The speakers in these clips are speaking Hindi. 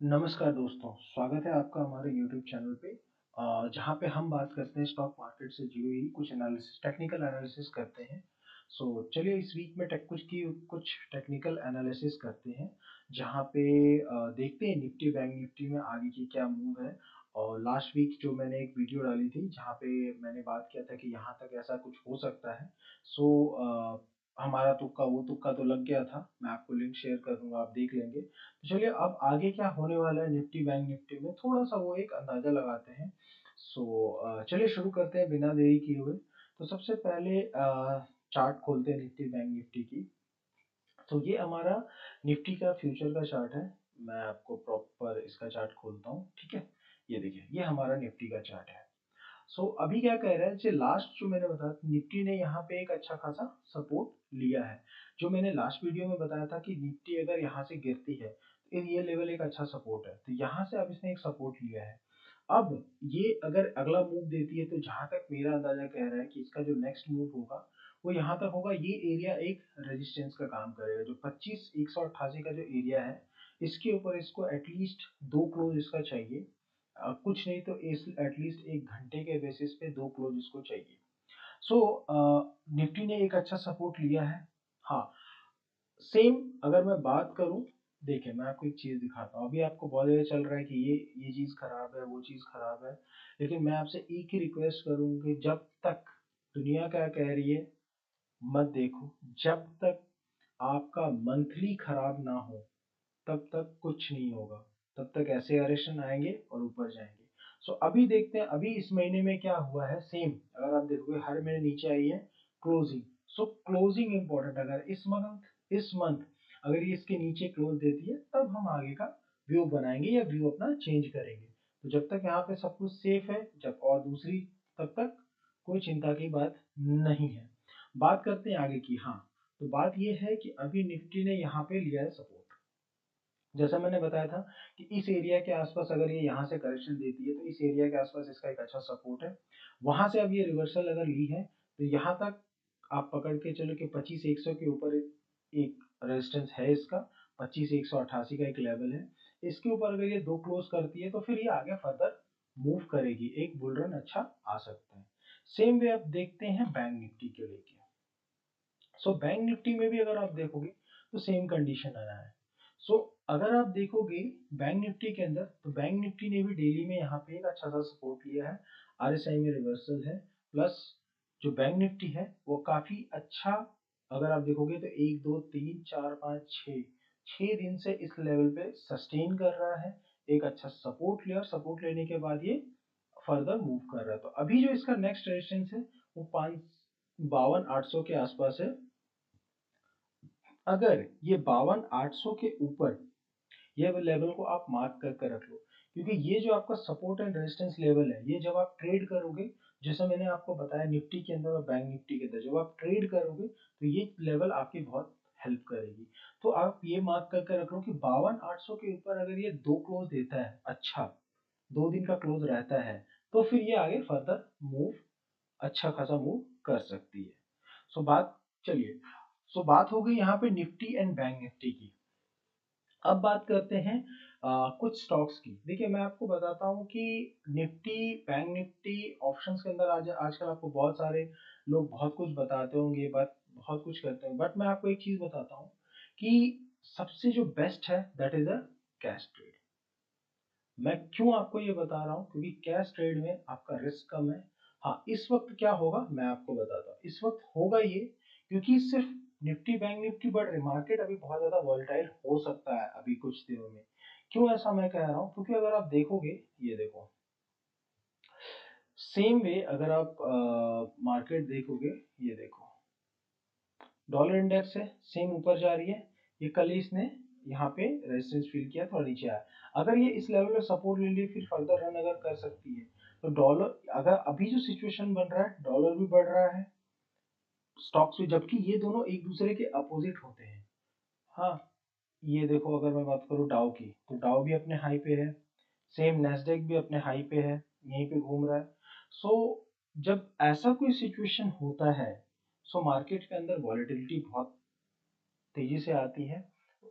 नमस्कार दोस्तों, स्वागत है आपका हमारे YouTube चैनल पे जहाँ पे हम बात करते हैं स्टॉक मार्केट से जुड़ी हुई कुछ एनालिसिस टेक्निकल एनालिसिस करते हैं। चलिए इस वीक में कुछ टेक्निकल एनालिसिस करते हैं जहाँ पे देखते हैं निफ्टी बैंक निफ्टी में आगे की क्या मूव है। और लास्ट वीक जो मैंने एक वीडियो डाली थी जहाँ पे मैंने बात किया था कि यहाँ तक ऐसा कुछ हो सकता है। हमारा तुक्का वो तुक्का तो लग गया था। मैं आपको लिंक शेयर कर दूंगा, आप देख लेंगे। तो चलिए अब आगे क्या होने वाला है निफ्टी बैंक निफ्टी में थोड़ा सा वो एक अंदाजा लगाते हैं। चलिए शुरू करते हैं बिना देरी किए हुए। तो सबसे पहले चार्ट खोलते हैं निफ्टी बैंक निफ्टी की। तो ये हमारा निफ्टी का फ्यूचर का चार्ट है। मैं आपको प्रॉपर इसका चार्ट खोलता हूँ, ठीक है। ये देखिए, ये हमारा निफ्टी का चार्ट है। अभी क्या कह रहा है, जो लास्ट जो मैंने बताया निफ्टी ने यहाँ पे एक अच्छा खासा सपोर्ट लिया है। जो मैंने लास्ट वीडियो में बताया था कि निफ्टी अगर यहाँ से गिरती है तो ये लेवल एक अच्छा सपोर्ट है, तो यहाँ से अब इसने एक सपोर्ट लिया है। अब ये अगर अगला मूव देती है तो जहां तक मेरा अंदाजा कह रहा है कि इसका जो नेक्स्ट मूव होगा वो यहाँ तक होगा। ये एरिया एक रेजिस्टेंस का काम करेगा, जो 25,188 का जो एरिया है इसके ऊपर इसको एटलीस्ट दो क्लोज इसका चाहिए। कुछ नहीं तो एटलीस्ट एक घंटे के बेसिस पे दो क्लोज इसको चाहिए। निफ्टी ने एक अच्छा सपोर्ट लिया है। हाँ, सेम अगर मैं बात करूं, देखिए मैं आपको एक चीज दिखाता हूँ। अभी आपको बहुत जगह चल रहा है कि ये चीज खराब है, वो चीज खराब है। लेकिन मैं आपसे एक ही रिक्वेस्ट करूंगा कि जब तक दुनिया क्या कह रही है मत देखो। जब तक आपका मंथली खराब ना हो तब तक कुछ नहीं होगा। तब तक ऐसे एरेशन आएंगे और ऊपर जाएंगे। अभी देखते हैं अभी इस महीने में क्या हुआ है। सेम अगर आप देखोगे हर महीने नीचे आई है क्लोजिंग। Closing important. अगर इस मंथ अगर ये इसके नीचे क्लोज देती है तब हम आगे का व्यू बनाएंगे या व्यू अपना चेंज करेंगे। तो जब तक यहाँ पे सब कुछ सेफ है, जब और दूसरी तब तक कोई चिंता की बात नहीं है। बात करते हैं आगे की। हाँ, तो बात ये है कि अभी निफ्टी ने यहाँ पे लिया है सपोर्ट। जैसा मैंने बताया था कि इस एरिया के आसपास अगर ये यहाँ से करेक्शन देती है तो इस एरिया के आसपास इसका एक अच्छा सपोर्ट है। वहां से अब ये रिवर्सल अगर ली है तो यहाँ तक आप पकड़ के चलो कि 25,100 के ऊपर एक रेजिस्टेंस है इसका। 25,188 का एक लेवल है। इसके ऊपर अगर ये दो क्लोज करती है तो फिर ये आगे फर्दर मूव करेगी, एक बुल रन अच्छा आ सकता है। सेम वे अब देखते हैं बैंक निफ्टी के लेके। बैंक निफ्टी में भी अगर आप देखोगे तो सेम कंडीशन आ रहा है। अगर आप देखोगे बैंक निफ्टी के अंदर, तो बैंक निफ्टी ने भी डेली में यहाँ पे एक अच्छा सा सपोर्ट लिया है। आरएसआई में रिवर्सल है। प्लस जो बैंक निफ्टी है वो काफी अच्छा, अगर आप देखोगे तो एक दो तीन चार पाँच छः, 6 दिन से इस लेवल पे सस्टेन कर रहा है। एक अच्छा सपोर्ट लिया, सपोर्ट लेने के बाद ये फर्दर मूव कर रहा है। तो अभी जो इसका नेक्स्ट रेजिस्टेंस है वो 52,800 के आसपास है। अगर ये 52,800 के ऊपर, ये लेवल को आप मार्क करके रख लो। क्योंकि ये जो आपका सपोर्ट एंड रेजिस्टेंस लेवल है, ये जब आप ट्रेड करोगे, जैसा मैंने आपको बताया निफ्टी के अंदर और बैंक निफ्टी के अंदर, जब आप ट्रेड करोगे तो ये लेवल आपकी बहुत हेल्प करेगी। तो आप ये मार्क करके रख लो कि 52,800 के ऊपर अगर ये दो क्लोज देता है, अच्छा 2 दिन का क्लोज रहता है, तो फिर ये आगे फर्दर मूव अच्छा खासा मूव कर सकती है। बात, चलिए, बात हो गई यहाँ पे निफ्टी एंड बैंक निफ्टी की। अब बात करते हैं कुछ स्टॉक्स की। देखिए मैं आपको बताता हूँ कि निफ्टी बैंक निफ्टी ऑप्शंस के अंदर आज आजकल आपको बहुत सारे लोग बहुत कुछ बताते होंगे, बट बहुत कुछ करते हैं। बट मैं आपको एक चीज बताता हूँ कि सबसे जो बेस्ट है that is a cash trade. मैं क्यों आपको ये बता रहा हूँ, क्योंकि कैश ट्रेड में आपका रिस्क कम है। हाँ, इस वक्त क्या होगा मैं आपको बताता हूँ। इस वक्त होगा ये, क्योंकि सिर्फ निफ्टी बैंक निफ्टी बढ़ रही, मार्केट अभी बहुत ज्यादा वॉलेटाइल हो सकता है अभी कुछ दिनों में। क्यों ऐसा मैं कह रहा हूँ, क्योंकि अगर आप देखोगे, ये देखो, सेम वे अगर आप मार्केट देखोगे, ये देखो डॉलर इंडेक्स है, सेम ऊपर जा रही है। ये कल ही इसने यहाँ पे रेजिस्टेंस फील किया, थोड़ा नीचे आया। अगर ये इस लेवल पे सपोर्ट ले लिए फिर फर्दर रन अगर कर सकती है तो डॉलर, अगर अभी जो सिचुएशन बन रहा है डॉलर भी बढ़ रहा है, स्टॉक्स भी, जबकि ये दोनों एक दूसरे के अपोजिट होते हैं। हाँ, ये देखो अगर मैं बात करूँ डाउ की, तो डाउ भी अपने हाई पे है। सेम नेस्डेक भी अपने हाई पे है, यहीं पे घूम रहा है। सो जब ऐसा कोई सिचुएशन होता है, मार्केट के अंदर वॉलेटिलिटी बहुत तेजी से आती है।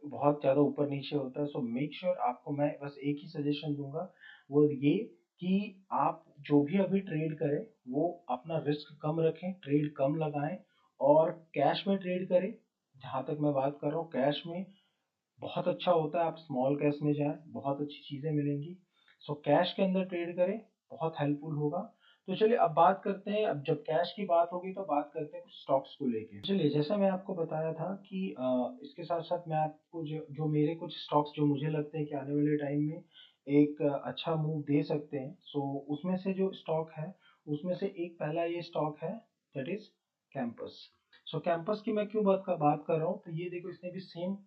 बहुत ज़्यादा ऊपर नीचे होता है। सो मेक श्योर आपको मैं बस एक ही सजेशन दूंगा, वो ये कि आप जो भी अभी ट्रेड करें वो अपना रिस्क कम रखें, ट्रेड कम लगाएं और कैश में ट्रेड करें। जहां तक मैं बात कर रहा हूँ कैश में बहुत अच्छा होता है, आप स्मॉल कैश में जाएं, बहुत अच्छी चीज़ें मिलेंगी। सो कैश के अंदर ट्रेड करें, बहुत हेल्पफुल होगा। तो चलिए अब बात करते हैं, अब जब कैश की बात होगी तो बात करते हैं कुछ स्टॉक्स को लेके। चलिए जैसा मैं आपको बताया था कि इसके साथ साथ मैं आपको जो मेरे कुछ स्टॉक्स जो मुझे लगते हैं कि आने वाले टाइम में एक अच्छा मूव दे सकते हैं। सो उसमें से जो स्टॉक है उसमें से एक पहला ये स्टॉक है, that is campus. So campus की मैं क्यों बात कर रहा हूँ, तो ये देखो इसने भी सेम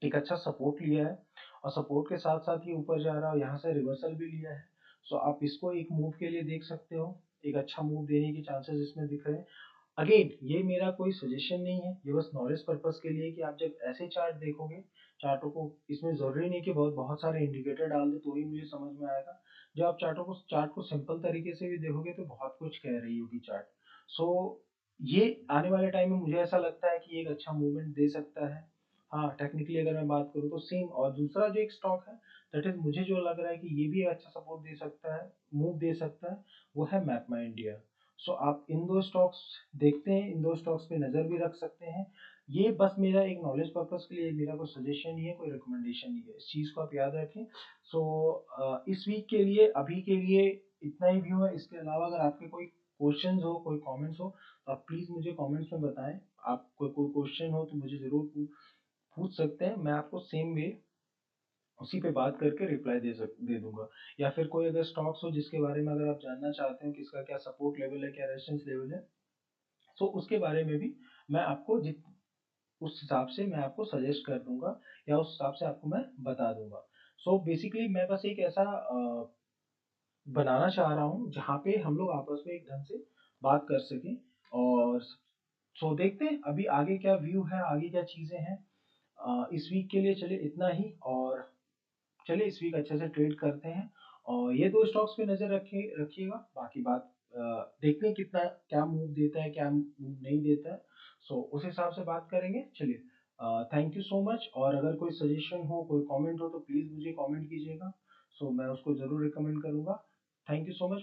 एक अच्छा सपोर्ट लिया है और सपोर्ट के साथ साथ ये ऊपर जा रहा है और यहाँ से रिवर्सल भी लिया है। सो आप इसको एक मूव के लिए देख सकते हो, एक अच्छा मूव देने के चांसेस इसमें दिख रहे हैं। अगेन ये मेरा कोई सजेशन नहीं है, ये बस नॉलेज पर्पस के लिए कि आप जब ऐसे चार्ट देखोगे, चार्टों को इसमें जरूरी नहीं कि बहुत बहुत सारे इंडिकेटर डाल दो तो ही मुझे समझ में आएगा। जब आप चार्ट को सिंपल तरीके से भी देखोगे तो बहुत कुछ कह रही होगी चार्ट। सो ये आने वाले टाइम में मुझे ऐसा लगता है कि एक अच्छा मूवमेंट दे सकता है। हाँ टेक्निकली अगर मैं बात करूँ तो सेम, और दूसरा जो एक स्टॉक है दैट इज मुझे जो लग रहा है कि ये भी अच्छा सपोर्ट दे सकता है, मूव दे सकता है, वो है मैपमा इंडिया। सो आप इन दो स्टॉक्स देखते हैं, इन दो स्टॉक्स पे नज़र भी रख सकते हैं। ये बस मेरा एक नॉलेज पर्पस के लिए, मेरा कोई सजेशन नहीं है, कोई रिकमेंडेशन नहीं है, इस चीज़ को आप याद रखें। सो इस वीक के लिए, अभी के लिए इतना ही व्यू है। इसके अलावा अगर आपके कोई क्वेश्चंस हो, कोई कमेंट्स हो तो आप प्लीज़ मुझे कमेंट्स में बताएं। आप कोई क्वेश्चन हो तो मुझे ज़रूर पूछ सकते हैं, मैं आपको सेम वे उसी पे बात करके रिप्लाई दे दूंगा। या फिर कोई अगर स्टॉक्स हो जिसके बारे में अगर आप जानना चाहते हैं कि इसका क्या सपोर्ट लेवल है, क्या रेजिस्टेंस लेवल है, तो उसके बारे में भी मैं आपको जित उस हिसाब से मैं आपको सजेस्ट कर दूंगा या उस हिसाब से आपको मैं बता दूंगा। सो बेसिकली मैं बस एक ऐसा बनाना चाह रहा हूँ जहाँ पे हम लोग आपस में एक ढंग से बात कर सकें। और सो देखते हैं अभी आगे क्या व्यू है, आगे क्या चीज़ें हैं। इस वीक के लिए चलिए इतना ही, और चलिए इस वीक अच्छे से ट्रेड करते हैं और ये दो स्टॉक्स पे नज़र रखिएगा। बाकी बात देखते हैं कितना क्या मूव देता है, क्या मूव नहीं देता है। सो उस हिसाब से बात करेंगे। चलिए थैंक यू सो मच, और अगर कोई सजेशन हो, कोई कमेंट हो तो प्लीज़ मुझे कमेंट कीजिएगा। सो मैं उसको ज़रूर रिकमेंड करूँगा। Thank you so much.